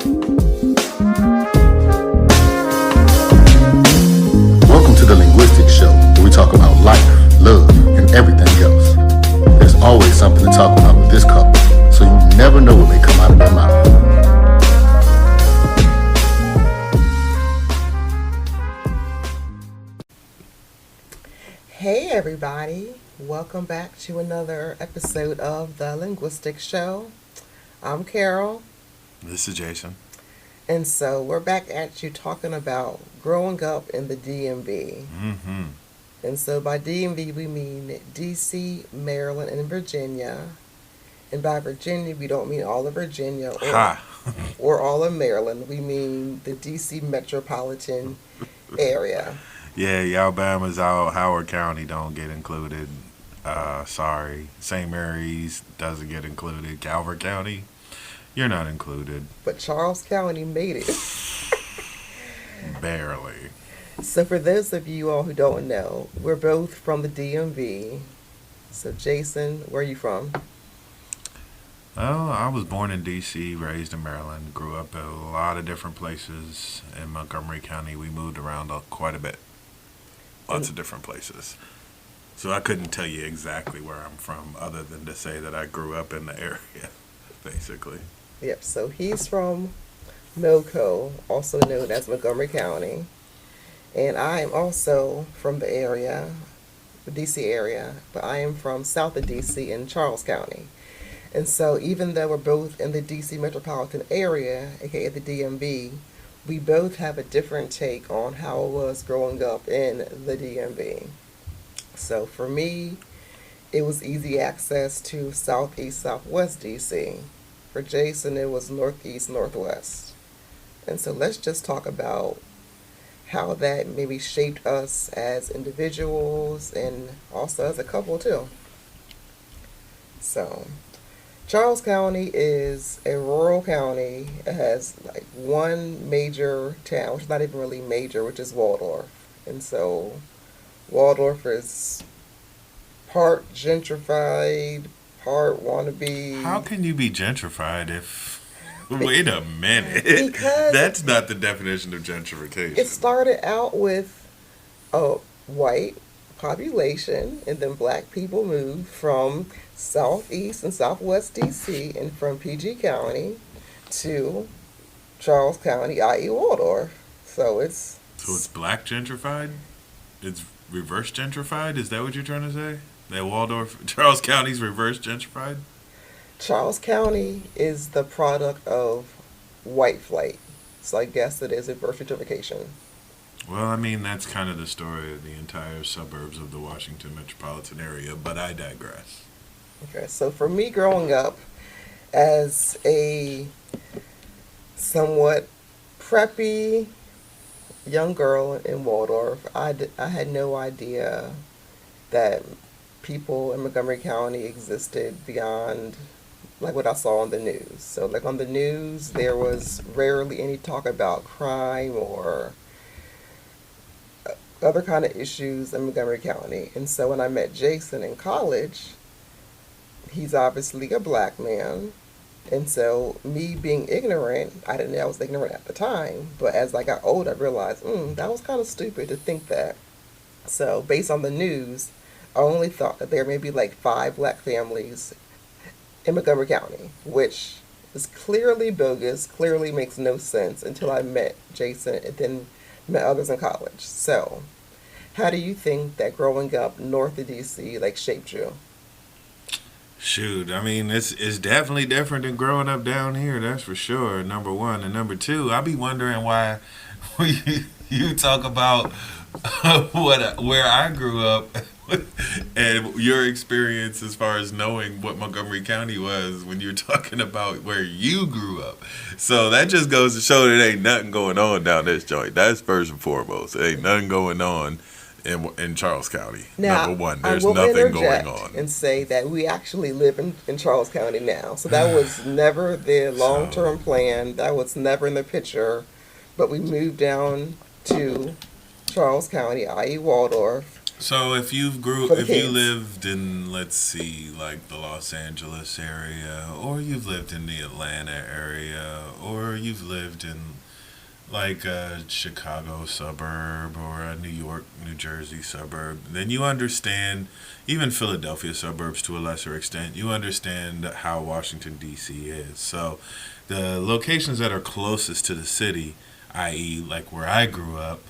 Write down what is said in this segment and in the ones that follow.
Welcome to the Linguistics Show, where we talk about life, love, and everything else. There's always something to talk about with this couple, so you never know what may come out of their mouth. Hey everybody, welcome back to another episode of the Linguistics Show. I'm Karal. This is Jason. And so we're back at you talking about growing up in the DMV. Mm-hmm. And so by DMV we mean DC, Maryland, and Virginia. And by Virginia we don't mean all of Virginia or all of Maryland. We mean the DC metropolitan area. Yeah, Alabama's out. Howard County don't get included. Sorry. St. Mary's doesn't get included. Calvert County, you're not included. But Charles County made it. Barely. So for those of you all who don't know, we're both from the DMV. So Jason, where are you from? Oh, I was born in D.C., raised in Maryland, grew up in a lot of different places in Montgomery County. We moved around quite a bit. Lots of different places. So I couldn't tell you exactly where I'm from other than to say that I grew up in the area, basically. Yep, so he's from MoCo, also known as Montgomery County. And I am also from the area, the D.C. area, but I am from south of D.C. in Charles County. And so even though we're both in the D.C. metropolitan area, aka the DMV, we both have a different take on how it was growing up in the DMV. So for me, it was easy access to southeast, southwest DC. For Jason, it was northeast, northwest. And so let's just talk about how that maybe shaped us as individuals and also as a couple too. So Charles County is a rural county. It has like one major town, which is not even really major, which is Waldorf. And so Waldorf is part gentrified, part wannabe. How can you be gentrified if... Wait a minute. Because that's not the definition of gentrification. it started out with a white population, and then black people moved from southeast and southwest DC and from PG County to Charles County, i.e. Waldorf. So it's black gentrified? It's reverse gentrified? Is that what you're trying to say? That Waldorf, Charles County's reverse gentrified? Charles County is the product of white flight. So I guess it is a birth gentrification. Well, I mean, that's kind of the story of the entire suburbs of the Washington metropolitan area, but I digress. Okay, so for me growing up as a somewhat preppy young girl in Waldorf, I had no idea that people in Montgomery County existed beyond like what I saw on the news. So like on the news, there was rarely any talk about crime or other kind of issues in Montgomery County. And so when I met Jason in college, he's obviously a black man. And so me being ignorant, I didn't know I was ignorant at the time, but as I got older, I realized, that was kind of stupid to think that. So based on the news, I only thought that there may be like 5 black families in Montgomery County, which is clearly bogus, clearly makes no sense until I met Jason and then met others in college. So how do you think that growing up north of DC like shaped you? Shoot, I mean, it's definitely different than growing up down here, that's for sure, number one. And number two, I be wondering why you talk about where I grew up and your experience as far as knowing what Montgomery County was when you're talking about where you grew up. So that just goes to show that ain't nothing going on down this joint. That's first and foremost. There ain't nothing going on in Charles County. Now, number one, there's I will nothing going on. And say that we actually live in Charles County now. So that was never the long-term plan. That was never in the picture. But we moved down to Charles County, i.e. Waldorf, So for the if you kids. lived in, let's see, like the Los Angeles area, or you've lived in the Atlanta area, or you've lived in like a Chicago suburb or a New York, New Jersey suburb, then you understand, even Philadelphia suburbs to a lesser extent, you understand how Washington, D.C. is. So the locations that are closest to the city, i.e., like where I grew up,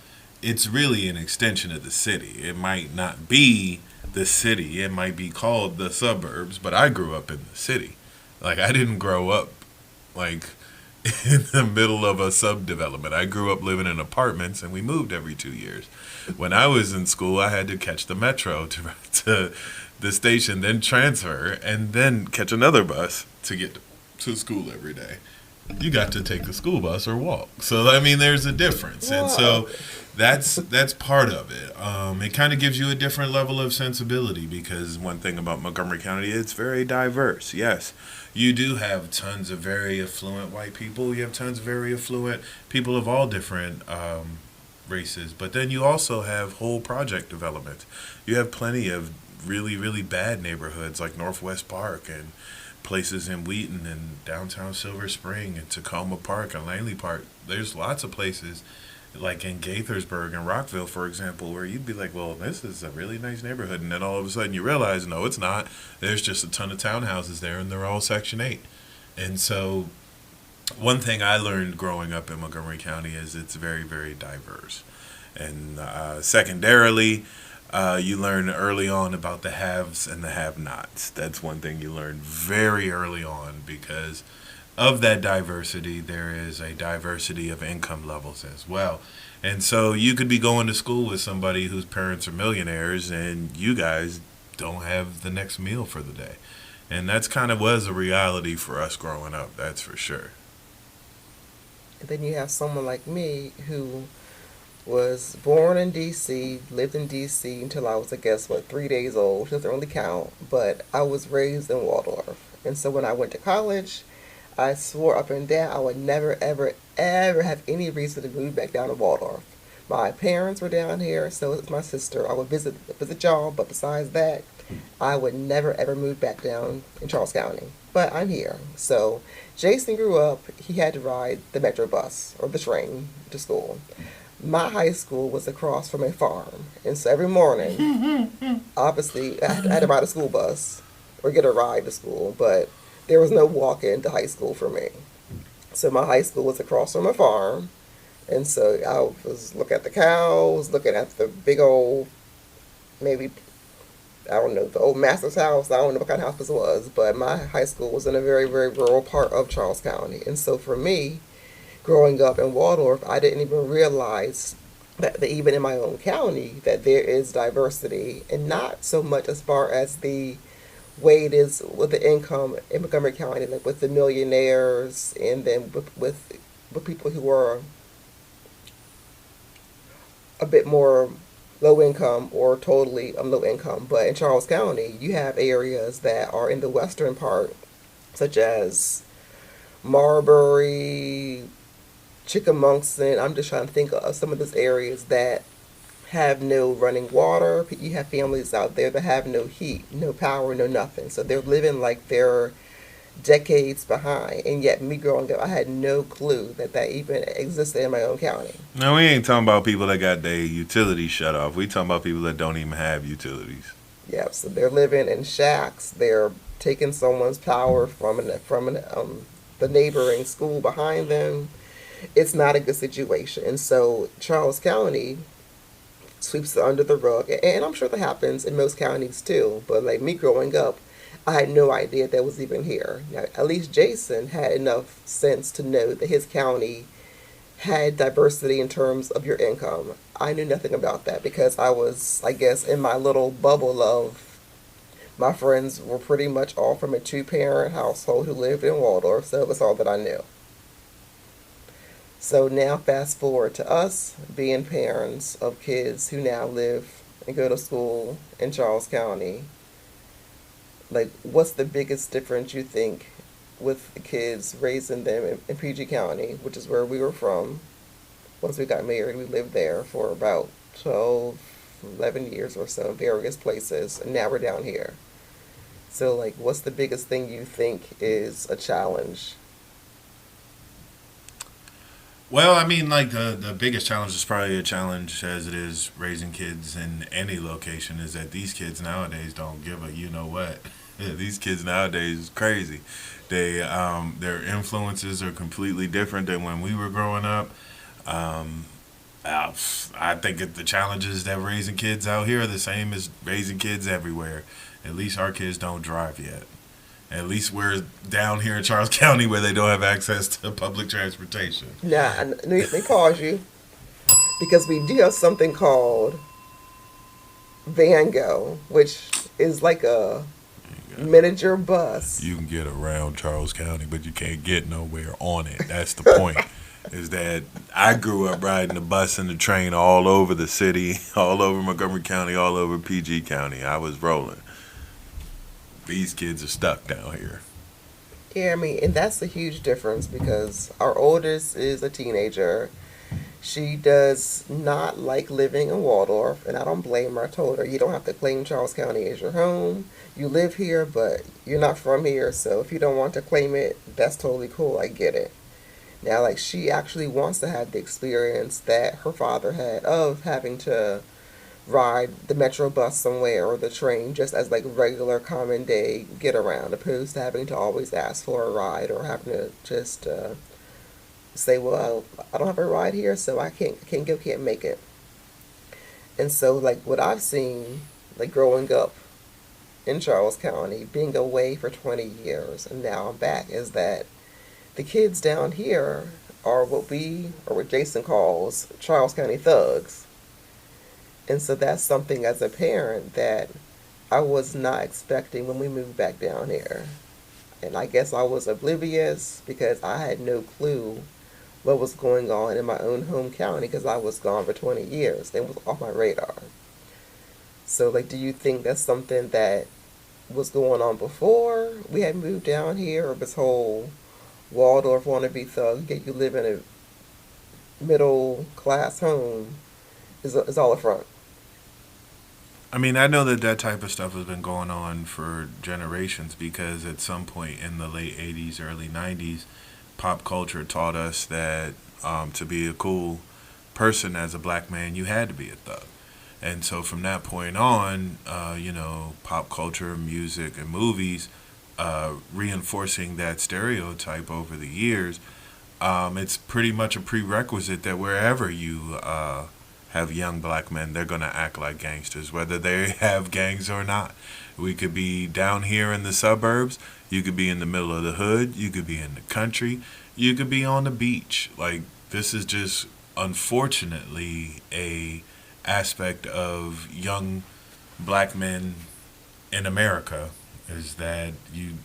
it's really an extension of the city. It might not be the city, it might be called the suburbs, but I grew up in the city. Like, I didn't grow up like in the middle of a subdevelopment. I grew up living in apartments and we moved every 2 years. When I was in school, I had to catch the metro to the station, then transfer, and then catch another bus to get to school every day. You got to take the school bus or walk. So I mean, there's a difference, and Wow. so that's part of it. It kind of gives you a different level of sensibility because one thing about Montgomery County, it's very diverse. Yes, you do have tons of very affluent white people. You have tons of very affluent people of all different races. But then you also have whole project development. You have plenty of really, really bad neighborhoods like Northwest Park and places in Wheaton and downtown Silver Spring and Tacoma Park and Langley Park. There's lots of places like in Gaithersburg and Rockville, for example, where you'd be like, well, this is a really nice neighborhood. And then all of a sudden you realize, no, it's not. There's just a ton of townhouses there and they're all Section 8. And so one thing I learned growing up in Montgomery County is it's very, very diverse. And secondarily, you learn early on about the haves and the have-nots. That's one thing you learn very early on because of that diversity, there is a diversity of income levels as well. And so you could be going to school with somebody whose parents are millionaires and you guys don't have the next meal for the day. And that's kind of was a reality for us growing up, that's for sure. And then you have someone like me who was born in D.C., lived in D.C. until I was, I guess, what, 3 days old. Which doesn't really count, but I was raised in Waldorf. And so when I went to college, I swore up and down I would never, ever, ever have any reason to move back down to Waldorf. My parents were down here, so was my sister. I would visit y'all, but besides that, I would never, ever move back down in Charles County. But I'm here. So Jason grew up, he had to ride the metro bus or the train to school. My high school was across from a farm, and so every morning, obviously, I had to ride a school bus or get a ride to school, but there was no walking to high school for me. So my high school was across from a farm, and so I was looking at the cows, looking at the big old, maybe, I don't know, the old master's house. I don't know what kind of house this was, but my high school was in a very, very rural part of Charles County. And so for me, growing up in Waldorf, I didn't even realize that even in my own county, that there is diversity, and not so much as far as the way it is with the income in Montgomery County, like with the millionaires, and then with people who are a bit more low income or totally low income. But in Charles County, you have areas that are in the western part, such as Marbury, Chickamunction. I'm just trying to think of some of those areas that have no running water. You have families out there that have no heat, no power, no nothing. So they're living like they're decades behind. And yet, me growing up, I had no clue that that even existed in my own county. Now we ain't talking about people that got their utilities shut off. We talking about people that don't even have utilities. Yeah, so they're living in shacks. They're taking someone's power the neighboring school behind them. It's not a good situation. And so Charles County sweeps it under the rug. And I'm sure that happens in most counties too. But like me growing up, I had no idea that was even here. Now, at least Jason had enough sense to know that his county had diversity in terms of your income. I knew nothing about that because I was, I guess, in my little bubble of my friends were pretty much all from a two-parent household who lived in Waldorf, so it was all that I knew. So now fast forward to us being parents of kids who now live and go to school in Charles County. Like, what's the biggest difference you think with the kids raising them in PG County, which is where we were from? Once we got married, we lived there for about 12, 11 years or so in various places, and now we're down here. So, like, what's the biggest thing you think is a challenge? Well, I mean, like the biggest challenge is probably a challenge as it is raising kids in any location is that these kids nowadays don't give a you know what. These kids nowadays is crazy. Their influences are completely different than when we were growing up. Um, I think that the challenges that raising kids out here are the same as raising kids everywhere. At least our kids don't drive yet. At least we're down here in Charles County where they don't have access to public transportation. Now, they cause you because we do have something called Van Gogh, which is like a miniature bus. You can get around Charles County, but you can't get nowhere on it. That's the point. Is that I grew up riding the bus and the train all over the city, all over Montgomery County, all over PG County. I was rolling. These kids are stuck down here. Yeah, I mean, and that's a huge difference because our oldest is a teenager. She does not like living in Waldorf, and I don't blame her. I told her, you don't have to claim Charles County as your home. You live here, but you're not from here, so if you don't want to claim it, that's totally cool. I get it. Now, like, she actually wants to have the experience that her father had of having to ride the metro bus somewhere or the train just as like regular common day get around, opposed to having to always ask for a ride or having to just say, well, I don't have a ride here, so I can't make it. And so, like, what I've seen, like, growing up in Charles County, being away for 20 years, and now I'm back, is that the kids down here are what Jason calls Charles County thugs. And so that's something as a parent that I was not expecting when we moved back down here. And I guess I was oblivious because I had no clue what was going on in my own home county because I was gone for 20 years. It was off my radar. So, like, do you think that's something that was going on before we had moved down here, or this whole Waldorf wannabe thug, get you live in a middle class home is all a front? I mean, I know that that type of stuff has been going on for generations because at some point in the late 80s, early 90s, pop culture taught us that to be a cool person as a black man, you had to be a thug. And so from that point on, pop culture, music, and movies reinforcing that stereotype over the years, it's pretty much a prerequisite that wherever you have young black men, they're going to act like gangsters, whether they have gangs or not. We could be down here in the suburbs, you could be in the middle of the hood, you could be in the country, you could be on the beach. Like, this is just unfortunately a aspect of young black men in America, is that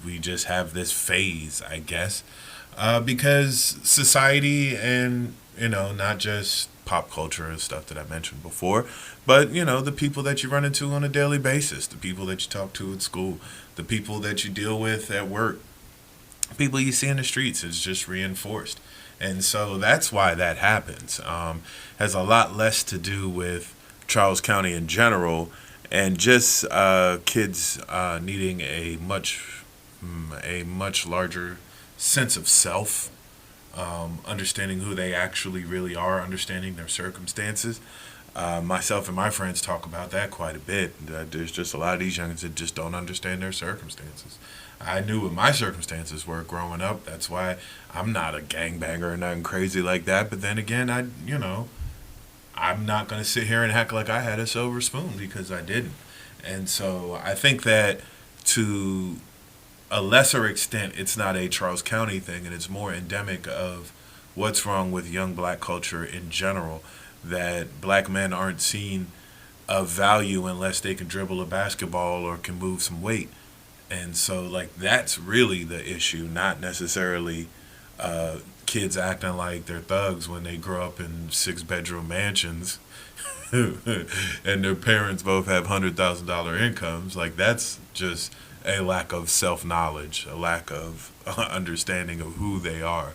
we just have this phase, I guess, because society and not just pop culture and stuff that I mentioned before, but the people that you run into on a daily basis, the people that you talk to at school, the people that you deal with at work, people you see in the streets is just reinforced. And so that's why that happens. Has a lot less to do with Charles County in general and just kids needing a much larger sense of self, understanding who they actually really are, understanding their circumstances. Myself and my friends talk about that quite a bit. There's just a lot of these youngins that just don't understand their circumstances. I knew what my circumstances were growing up. That's why I'm not a gangbanger or nothing crazy like that. But then again, I'm not going to sit here and act like I had a silver spoon because I didn't. And so I think that to a lesser extent, it's not a Charles County thing, and it's more endemic of what's wrong with young black culture in general, that black men aren't seen of value unless they can dribble a basketball or can move some weight. And so, like, that's really the issue, not necessarily kids acting like they're thugs when they grow up in 6-bedroom mansions and their parents both have $100,000 incomes. Like, that's just a lack of self-knowledge, a lack of understanding of who they are,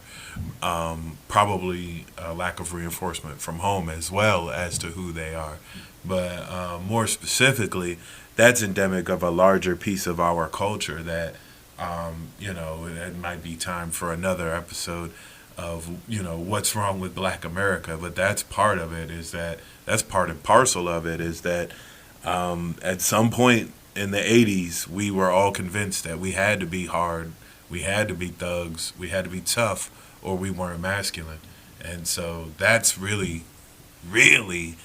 probably a lack of reinforcement from home as well as to who they are. But more specifically, that's endemic of a larger piece of our culture that, it might be time for another episode of, what's wrong with Black America. But that's part of it, that's part and parcel of it, is that at some point in the 80s, we were all convinced that we had to be hard, we had to be thugs, we had to be tough, or we weren't masculine. And so that's really, really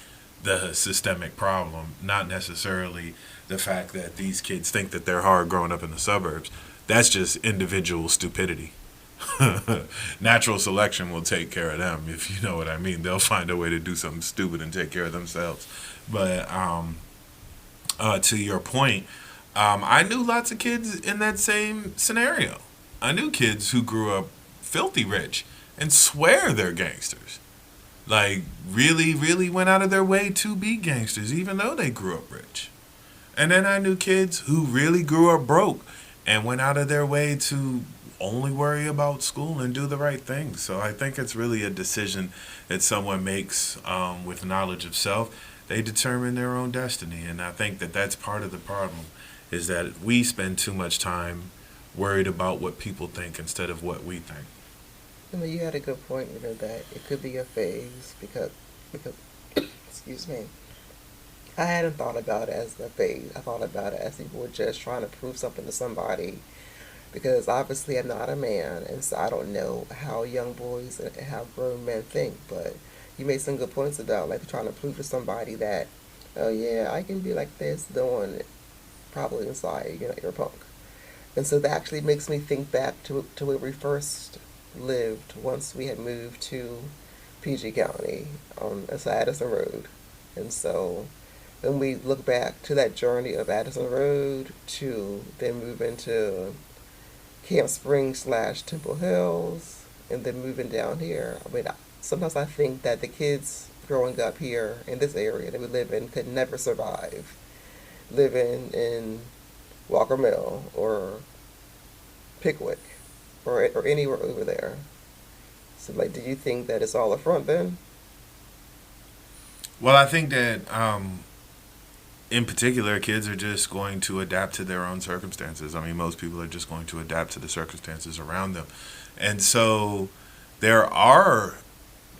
the systemic problem, not necessarily the fact that these kids think that they're hard growing up in the suburbs. That's just individual stupidity. Natural selection will take care of them, if you know what I mean. They'll find a way to do something stupid and take care of themselves. But to your point, I knew lots of kids in that same scenario. I knew kids who grew up filthy rich and swear they're gangsters. Like, really, really went out of their way to be gangsters, even though they grew up rich. And then I knew kids who really grew up broke and went out of their way to only worry about school and do the right thing. So I think it's really a decision that someone makes with knowledge of self. They determine their own destiny. And I think that that's part of the problem, is that we spend too much time worried about what people think instead of what we think. You had a good point, that it could be a phase because excuse me. I hadn't thought about it as a phase. I thought about it as people were just trying to prove something to somebody, because obviously I'm not a man, and so I don't know how young boys and how grown men think. But you made some good points about, like, trying to prove to somebody that, oh yeah, I can be like this, doing it. Probably inside, you're a punk. And so that actually makes me think back to where we first lived once we had moved to PG County on Addison Road. And so then we look back to that journey of Addison Road to then moving to Camp Springs / Temple Hills, and then moving down here. I mean, sometimes I think that the kids growing up here in this area that we live in could never survive living in Walker Mill or Pickwick or anywhere over there. So, like, do you think that it's all a front then? Well, I think that in particular, kids are just going to adapt to their own circumstances. I mean, most people are just going to adapt to the circumstances around them. And so there are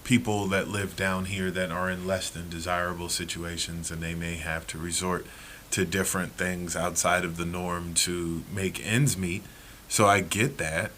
people that live down here that are in less than desirable situations, and they may have to resort to different things outside of the norm to make ends meet. So I get that.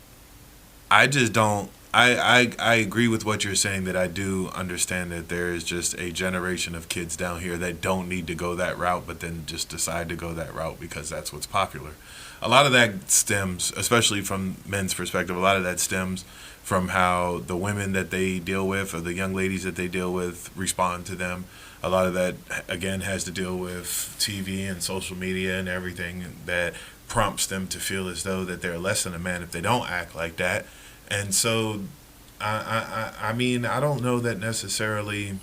I just don't. I agree with what you're saying, that I do understand that there is just a generation of kids down here that don't need to go that route, but then just decide to go that route because that's what's popular. A lot of that stems, especially from men's perspective, a lot of that stems from how the women that they deal with, or the young ladies that they deal with, respond to them. A lot of that, again, has to deal with TV and social media and everything that prompts them to feel as though that they're less than a man if they don't act like that. And so, I mean, I don't know that necessarily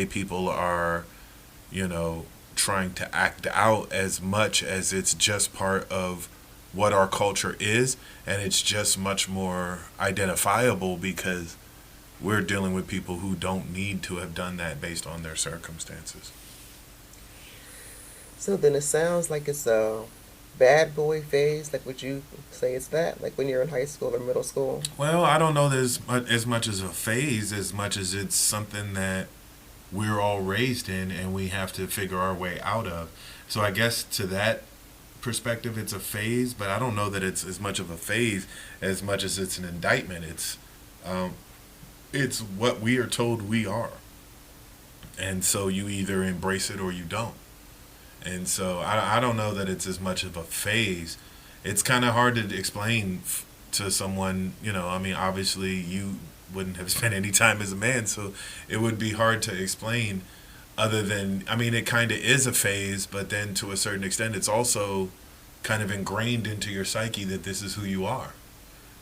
people are, trying to act out as much as it's just part of what our culture is, and it's just much more identifiable because we're dealing with people who don't need to have done that based on their circumstances. So then it sounds like it's a bad boy phase. Like, would you say it's that? Like when you're in high school or middle school? Well, I don't know there's as much as a phase as much as it's something that we're all raised in and we have to figure our way out of. So I guess to that perspective, it's a phase, but I don't know that it's as much of a phase as much as it's an indictment. It's what we are told we are. And so you either embrace it or you don't. And so I don't know that it's as much of a phase. It's kind of hard to explain to someone, I mean, obviously you wouldn't have spent any time as a man, so it would be hard to explain other than, I mean, it kind of is a phase, but then to a certain extent, it's also kind of ingrained into your psyche that this is who you are.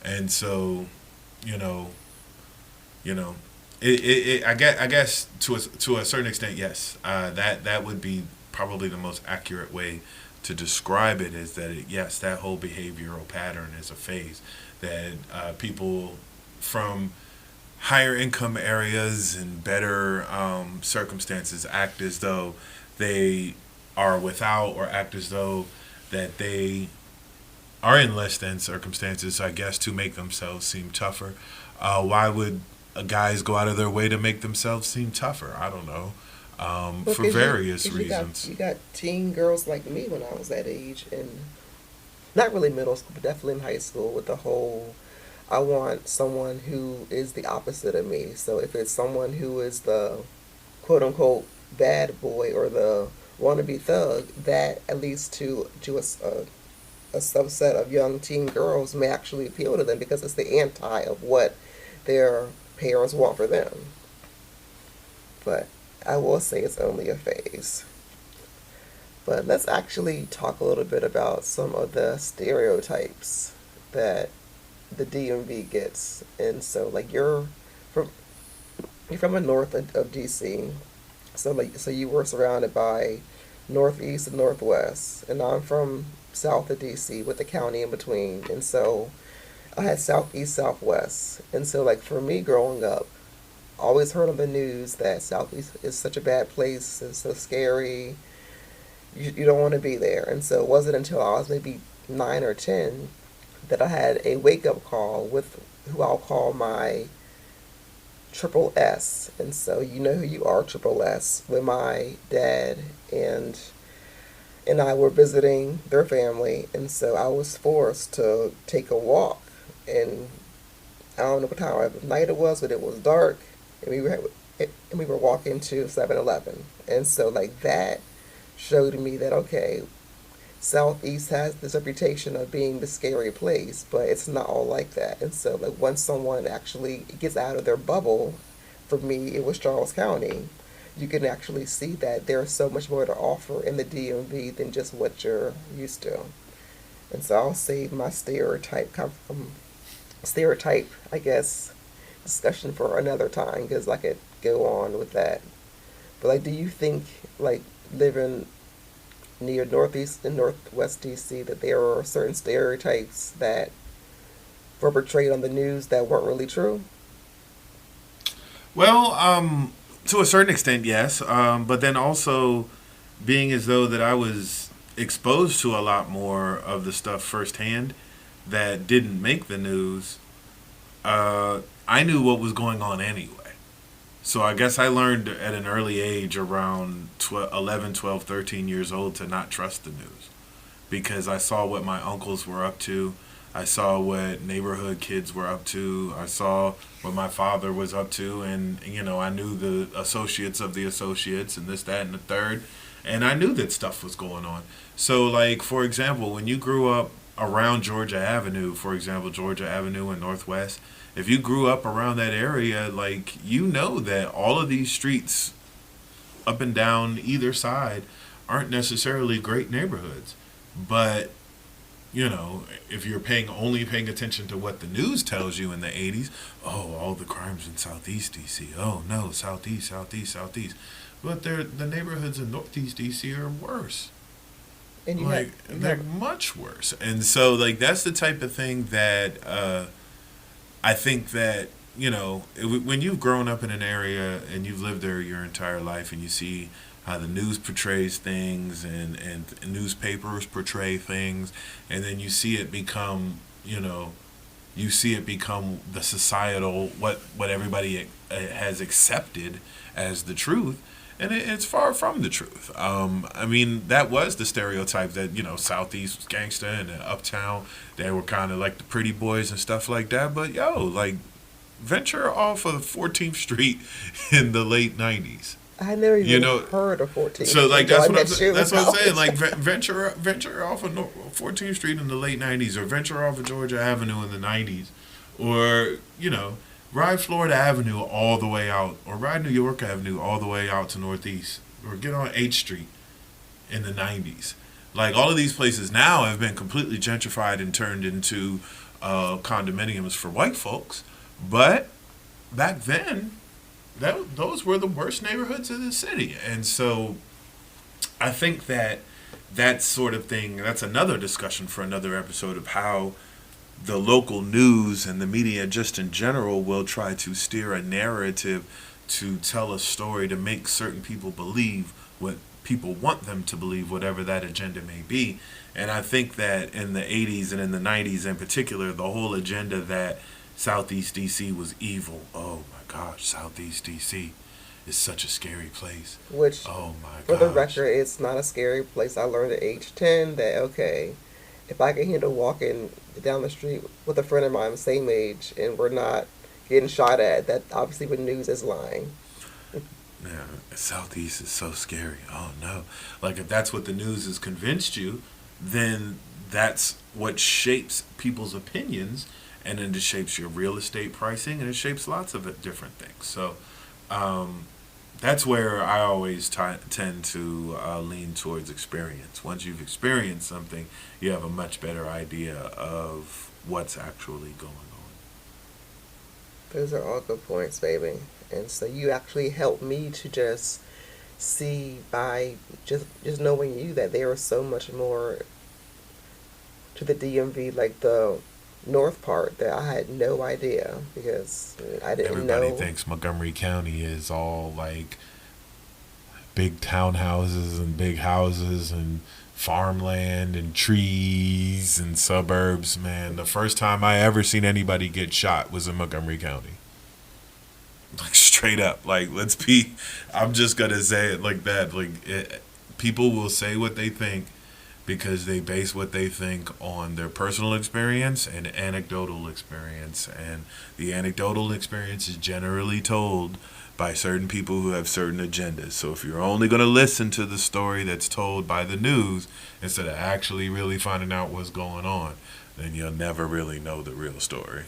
And so, I guess to a certain extent, yes, that would be probably the most accurate way to describe it is that yes, that whole behavioral pattern is a phase that people from higher income areas and better circumstances act as though they are without, or act as though that they are in less than circumstances, I guess, to make themselves seem tougher. Why would guys go out of their way to make themselves seem tougher? I don't know. Well, For various reasons. You got teen girls like me when I was that age, and not really middle school, but definitely in high school, with the whole, I want someone who is the opposite of me. So if it's someone who is the quote unquote bad boy or the wannabe thug, that at least to a subset of young teen girls may actually appeal to them because it's the anti of what their parents want for them. But I will say it's only a phase. But let's actually talk a little bit about some of the stereotypes that the DMV gets. And so, like, from you're from the north of DC, so you were surrounded by northeast and northwest, and I'm from south of DC with the county in between, and so I had southeast, southwest, and so like for me growing up, I always heard on the news that southeast is such a bad place, it's so scary, you don't want to be there, and so it wasn't until I was maybe 9 or 10 that I had a wake up call with who I'll call my triple S, and so you know who you are, triple S, when my dad and I were visiting their family, and so I was forced to take a walk, and I don't know what time of night it was, but it was dark, and we were walking to 7-Eleven, and so like that showed me that okay, Southeast has this reputation of being the scary place, but it's not all like that. And so, like, once someone actually gets out of their bubble, for me, it was Charles County, you can actually see that there's so much more to offer in the DMV than just what you're used to. And so I'll save my stereotype, I guess, discussion for another time because I could go on with that. But, like, do you think, like, living near Northeast and Northwest DC that there are certain stereotypes that were portrayed on the news that weren't really true? Well, to a certain extent, yes. But then also, being as though that I was exposed to a lot more of the stuff firsthand that didn't make the news, I knew what was going on anyway. So I guess I learned at an early age, around 11, 12, 13 years old, to not trust the news. Because I saw what my uncles were up to. I saw what neighborhood kids were up to. I saw what my father was up to. And, you know, I knew the associates of the associates and this, that, and the third. And I knew that stuff was going on. So, like, for example, when you grew up around Georgia Avenue, for example, Georgia Avenue in Northwest, if you grew up around that area, like, you know that all of these streets up and down either side aren't necessarily great neighborhoods. But, you know, if you're only paying attention to what the news tells you in the 80s, oh, all the crimes in Southeast DC. Oh, no, Southeast, Southeast, Southeast. But the neighborhoods in Northeast DC are worse. And they're much worse. And so, like, that's the type of thing that I think that, you know, when you've grown up in an area and you've lived there your entire life and you see how the news portrays things and newspapers portray things, and then you see it become, you know, the societal, what everybody has accepted as the truth, and it's far from the truth. I mean, that was the stereotype that, you know, Southeast gangster and Uptown, they were kind of like the pretty boys and stuff like that. But, yo, like, venture off of 14th Street in the late 90s. I never even heard of 14th. So, like, that's what I'm saying. Like, venture off of 14th Street in the late 90s, or venture off of Georgia Avenue in the 90s, or, you know, ride Florida Avenue all the way out, or ride New York Avenue all the way out to Northeast, or get on 8th Street in the 90s. Like, all of these places now have been completely gentrified and turned into condominiums for white folks. But back then, those were the worst neighborhoods in the city. And so, I think that sort of thing, that's another discussion for another episode of how the local news and the media just in general will try to steer a narrative to tell a story to make certain people believe what people want them to believe, whatever that agenda may be. And I think that in the 80s and in the 90s in particular, the whole agenda that Southeast DC was evil. Oh my gosh, Southeast DC is such a scary place. Which, oh my for the gosh. record, it's not a scary place. I learned at age 10 that, okay, if I can handle walking down the street with a friend of mine the same age and we're not getting shot at, that obviously the news is lying. Yeah, Southeast is so scary. Oh no. Like if that's what the news has convinced you, then that's what shapes people's opinions, and then it shapes your real estate pricing, and it shapes lots of different things. So that's where I always tend to lean towards experience. Once you've experienced something, you have a much better idea of what's actually going on. Those are all good points, baby. And so you actually helped me to just see by just knowing you that there was so much more to the DMV, like the north part, that I had no idea, because I didn't know. Everybody thinks Montgomery County is all like big townhouses and big houses and farmland and trees and suburbs. Man, the first time I ever seen anybody get shot was in Montgomery County. Like straight up, like I'm just gonna say it like that. Like people will say what they think because they base what they think on their personal experience and anecdotal experience, and the anecdotal experience is generally told by certain people who have certain agendas. So if you're only going to listen to the story that's told by the news instead of actually really finding out what's going on, then you'll never really know the real story.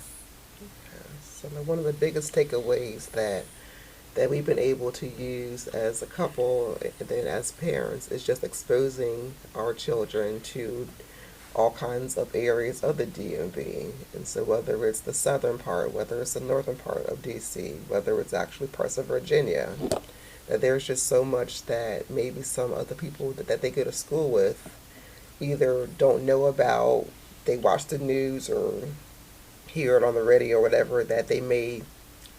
So one of the biggest takeaways that we've been able to use as a couple and then as parents is just exposing our children to all kinds of areas of the DMV. And so whether it's the southern part, whether it's the northern part of DC, whether it's actually parts of Virginia, that there's just so much that maybe some other people that they go to school with either don't know about, they watch the news or hear it on the radio or whatever, that they may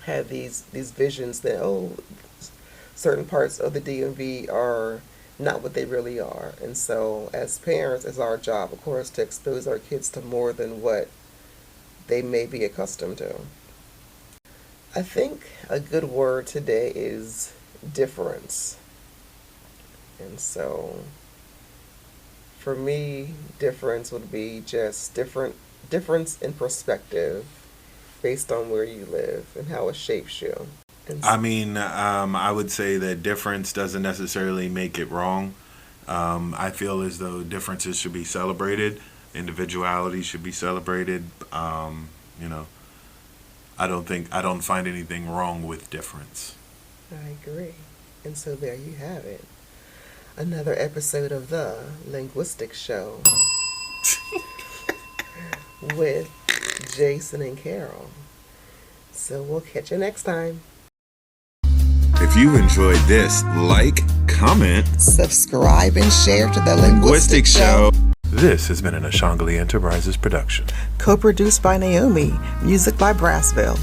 have these visions that, oh, certain parts of the DMV are not what they really are. And so as parents, it's our job, of course, to expose our kids to more than what they may be accustomed to. I think a good word today is difference. And so for me, difference would be just difference in perspective based on where you live and how it shapes you. I mean, I would say that difference doesn't necessarily make it wrong. I feel as though differences should be celebrated. Individuality should be celebrated. You know, I don't find anything wrong with difference. I agree. And so there you have it. Another episode of the Linguistic Show with Jason and Karal. So we'll catch you next time. If you enjoyed this, like, comment, subscribe, and share to the Linguistic Show. This has been an Ashangali Enterprises production. Co-produced by Naomi. Music by Brassville.